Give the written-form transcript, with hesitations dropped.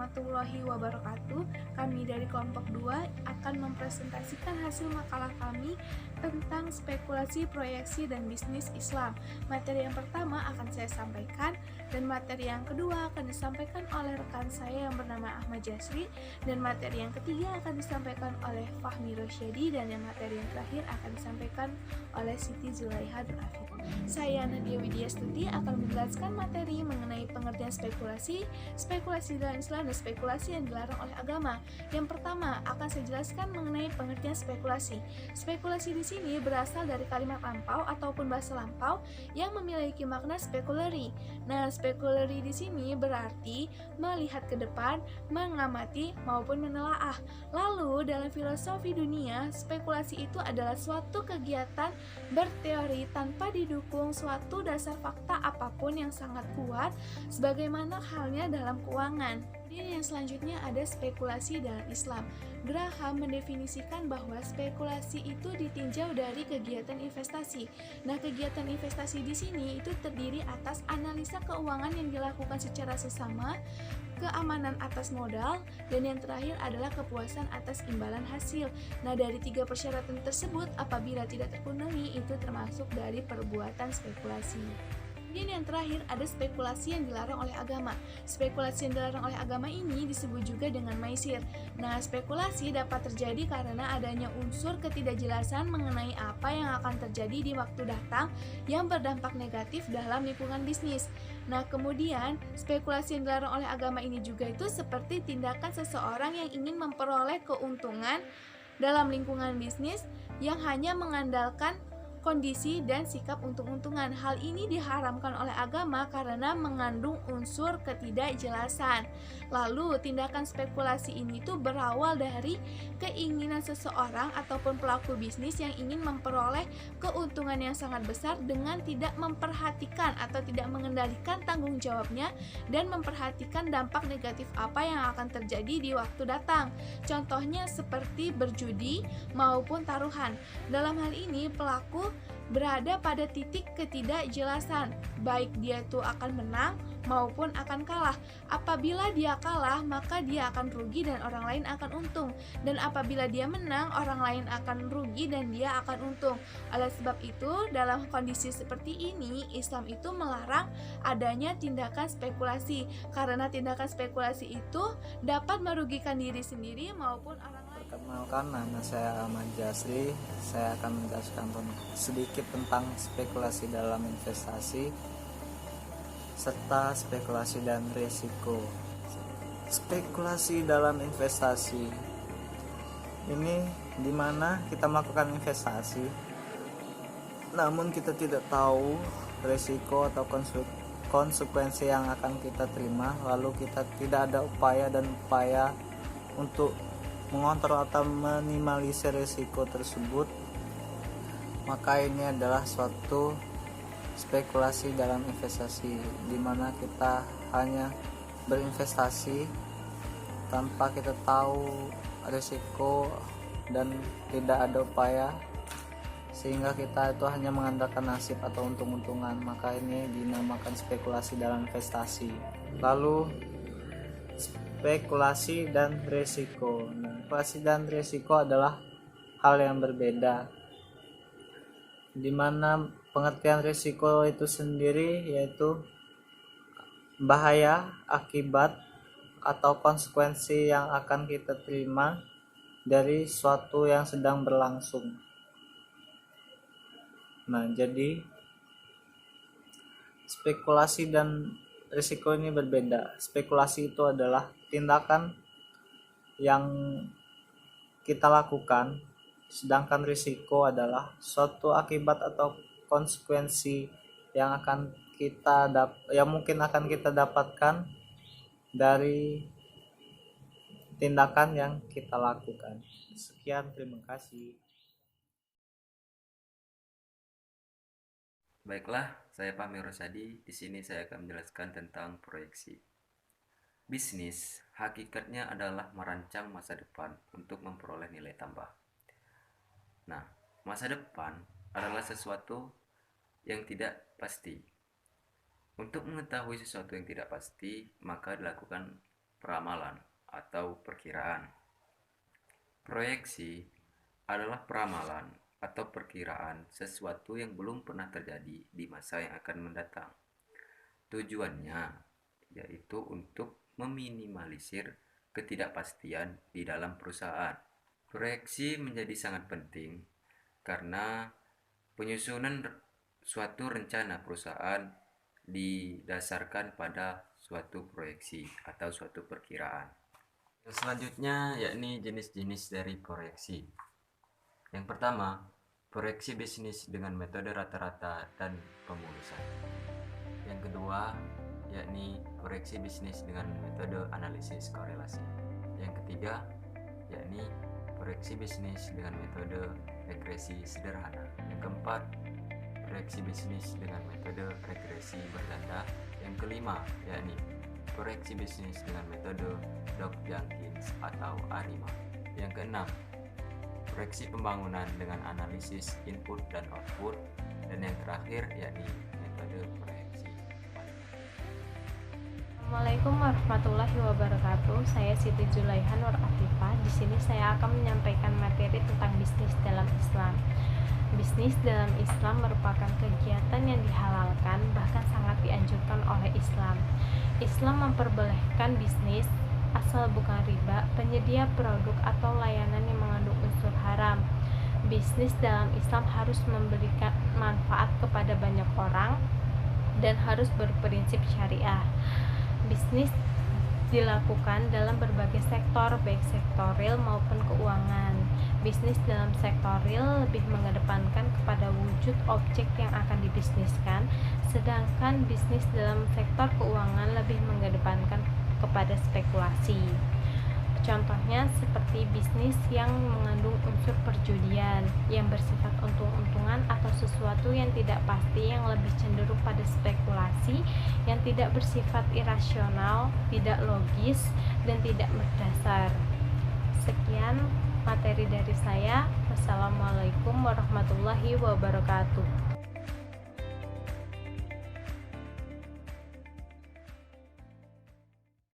warahmatullahi wabarakatuh. Kami dari kelompok 2 akan mempresentasikan hasil makalah kami tentang spekulasi, proyeksi, dan bisnis Islam. Materi yang pertama akan saya sampaikan, dan materi yang kedua akan disampaikan oleh rekan saya yang bernama Ahmad Jasri, dan materi yang ketiga akan disampaikan oleh Fahmi Rosyadi, dan yang materi yang terakhir akan disampaikan oleh Siti Zulaiha Nur Afif. Saya Nadia Widya Stuti akan menjelaskan materi mengenai pengertian spekulasi, spekulasi dalam Islam, dan spekulasi yang dilarang oleh agama. Yang pertama akan saya jelaskan mengenai pengertian spekulasi. Spekulasi di sini berasal dari kalimat lampau ataupun bahasa lampau yang memiliki makna speculary. Nah, speculary di sini berarti melihat ke depan, mengamati maupun menelaah. Lalu dalam filosofi dunia, spekulasi itu adalah suatu kegiatan berteori tanpa didukung suatu dasar fakta apapun yang sangat kuat, sebagaimana halnya dalam keuangan. Yang selanjutnya ada spekulasi dalam Islam. Graham mendefinisikan bahwa spekulasi itu ditinjau dari kegiatan investasi. Nah, kegiatan investasi di sini itu terdiri atas analisa keuangan yang dilakukan secara sesama, keamanan atas modal, dan yang terakhir adalah kepuasan atas imbalan hasil. Nah, dari 3 persyaratan tersebut, apabila tidak terpenuhi, itu termasuk dari perbuatan spekulasi. Kemudian yang terakhir ada spekulasi yang dilarang oleh agama. Spekulasi yang dilarang oleh agama ini disebut juga dengan maisir. Nah, spekulasi dapat terjadi karena adanya unsur ketidakjelasan mengenai apa yang akan terjadi di waktu datang yang berdampak negatif dalam lingkungan bisnis. Nah, kemudian spekulasi yang dilarang oleh agama ini juga itu seperti tindakan seseorang yang ingin memperoleh keuntungan dalam lingkungan bisnis yang hanya mengandalkan kondisi dan sikap untung-untungan. Hal ini diharamkan oleh agama karena mengandung unsur ketidakjelasan. Lalu, tindakan spekulasi ini tuh berawal dari keinginan seseorang ataupun pelaku bisnis yang ingin memperoleh keuntungan yang sangat besar dengan tidak memperhatikan atau tidak mengendalikan tanggung jawabnya dan memperhatikan dampak negatif apa yang akan terjadi di waktu datang. Contohnya seperti berjudi maupun taruhan. Dalam hal ini, pelaku berada pada titik ketidakjelasan, baik dia itu akan menang maupun akan kalah. Apabila dia kalah, maka dia akan rugi dan orang lain akan untung. Dan apabila dia menang, orang lain akan rugi dan dia akan untung. Oleh sebab itu, dalam kondisi seperti ini, Islam itu melarang adanya tindakan spekulasi, karena tindakan spekulasi itu dapat merugikan diri sendiri maupun orang lain. Perkenalkan, nama saya Ahmad Jasri. Saya akan menjelaskan sedikit tentang spekulasi dalam investasi serta spekulasi dan risiko. Spekulasi dalam investasi ini dimana kita melakukan investasi, namun kita tidak tahu risiko atau konsekuensi yang akan kita terima, lalu kita tidak ada upaya untuk mengontrol atau minimalisir risiko tersebut, maka ini adalah suatu spekulasi dalam investasi, di mana kita hanya berinvestasi tanpa kita tahu risiko dan tidak ada upaya, sehingga kita itu hanya mengandalkan nasib atau untung-untungan, maka ini dinamakan spekulasi dalam investasi. Lalu spekulasi dan risiko. Nah, spekulasi dan risiko adalah hal yang berbeda, di mana pengertian risiko itu sendiri yaitu bahaya, akibat, atau konsekuensi yang akan kita terima dari suatu yang sedang berlangsung. Nah, jadi spekulasi dan risiko ini berbeda. Spekulasi itu adalah tindakan yang kita lakukan, sedangkan risiko adalah suatu akibat atau konsekuensi yang mungkin akan kita dapatkan dari tindakan yang kita lakukan. Sekian, terima kasih. Baiklah, saya Fahmi Rosyadi. Di sini saya akan menjelaskan tentang proyeksi. Bisnis hakikatnya adalah merancang masa depan untuk memperoleh nilai tambah. Nah, masa depan adalah sesuatu yang tidak pasti. Untuk mengetahui sesuatu yang tidak pasti, maka dilakukan peramalan atau perkiraan. Proyeksi adalah peramalan atau perkiraan sesuatu yang belum pernah terjadi di masa yang akan mendatang. Tujuannya yaitu untuk meminimalisir ketidakpastian di dalam perusahaan. Proyeksi menjadi sangat penting karena penyusunan suatu rencana perusahaan didasarkan pada suatu proyeksi atau suatu perkiraan. Selanjutnya yakni jenis-jenis dari proyeksi. Yang pertama, proyeksi bisnis dengan metode rata-rata dan pemulusan. Yang kedua, yakni proyeksi bisnis dengan metode analisis korelasi. Yang ketiga, yakni proyeksi bisnis dengan metode regresi sederhana. Yang keempat, proyeksi bisnis dengan metode regresi berganda. Yang kelima, yakni proyeksi bisnis dengan metode Dog-Jenkins atau ARIMA. Yang keenam, proyeksi pembangunan dengan analisis input dan output. Dan yang terakhir yakni metode proyeksi. Assalamualaikum warahmatullahi wabarakatuh. Saya Siti Julaiha Nur Afifah. Di sini saya akan menyampaikan materi tentang bisnis dalam Islam. Bisnis dalam Islam merupakan kegiatan yang dihalalkan, bahkan sangat dianjurkan oleh Islam. Islam memperbolehkan bisnis asal bukan riba, penyedia produk atau layanan yang mengandung unsur haram. Bisnis dalam Islam harus memberikan manfaat kepada banyak orang dan harus berprinsip syariah. Bisnis dilakukan dalam berbagai sektor, baik sektoril maupun keuangan. Bisnis dalam sektoril lebih mengedepankan kepada wujud objek yang akan dibisniskan, sedangkan bisnis dalam sektor keuangan lebih mengedepankan kepada spekulasi. Contohnya seperti bisnis yang mengandung unsur perjudian yang bersifat untung-untungan atau sesuatu yang tidak pasti yang lebih cenderung pada spekulasi yang tidak bersifat irasional, tidak logis, dan tidak berdasar. Sekian materi dari saya. Wassalamualaikum warahmatullahi wabarakatuh.